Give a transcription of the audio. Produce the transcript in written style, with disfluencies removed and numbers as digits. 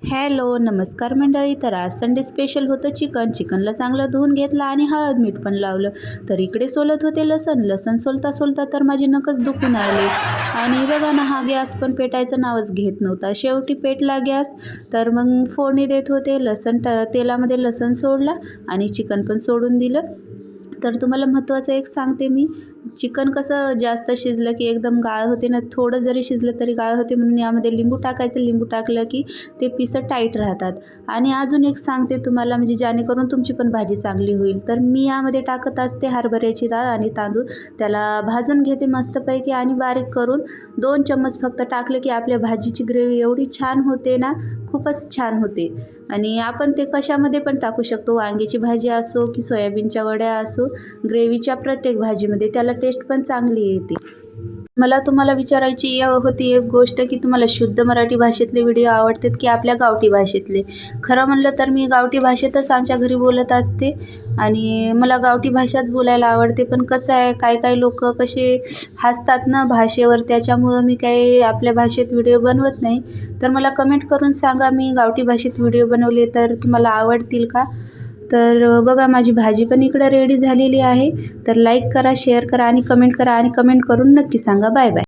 Hello नमस्कार मंडळी. तर आज संडे स्पेशल होतं चिकनला चांगलं धुवून घेतलं आणि हळद मीठ पण लावलं. तर इकडे सोलत होते लसण सोलता सोलता तर माझे नखच दुखून आले. आणि बघा ना, हा गॅस पण पेटायचं नावच घेत नव्हता. शेवटी पेटला गॅस. तर मग फोडणी देत होते. तेलामध्ये लसण सोडला आणि चिकन पण सोडून दिलं. तर तुम्हाला महत्त्वाचं एक सांगते मी, चिकन कसं जास्त शिजलं की एकदम गाळ होते ना, थोडं जरी शिजलं तरी गाळ होते, म्हणून यामध्ये लिंबू टाकायचं. लिंबू टाकलं की ते पीसं टाईट राहतात. आणि अजून एक सांगते तुम्हाला, म्हणजे जेणेकरून तुमची पण भाजी चांगली होईल. तर मी यामध्ये टाकत असते हरभऱ्याची डाळ आणि तांदूळ. त्याला भाजून घेते मस्तपैकी आणि बारीक करून 2 चम्मच फक्त टाकले की आपल्या भाजीची ग्रेव्ही एवढी छान होते ना, खूपच छान होते. आणि आपण ते कशामध्ये पण टाकू शकतो. वांग्याची भाजी असो की सोयाबीनच्या वड्या असो, ग्रेव्हीच्या प्रत्येक भाजीमध्ये त्याला टेस्ट पण चांगली येते. मला तुम्हाला विचारायची होती एक गोष्ट, की तुम्हाला शुद्ध मराठी भाषेतले व्हिडिओ आवडतात की आपल्या गावठी भाषेतले? खरं म्हणलं तर मी गावठी भाषेतच आमच्या घरी बोलत असते आणि मला गावठी भाषाच बोलायला आवडते. पण कसं आहे, काही लोक कसे हसतात ना भाषेवर, त्याच्यामुळं मी काही आपल्या भाषेत व्हिडिओ बनवत नाही. तर मला कमेंट करून सांगा, मी गावठी भाषेत व्हिडिओ बनवले तर तुम्हाला आवडतील का? तर बघा, माझी भाजी पण इकडं रेडी झालेली आहे. तर लाईक करा, शेअर करा आणि कमेंट करा आणि कमेंट करून नक्की सांगा. Bye bye.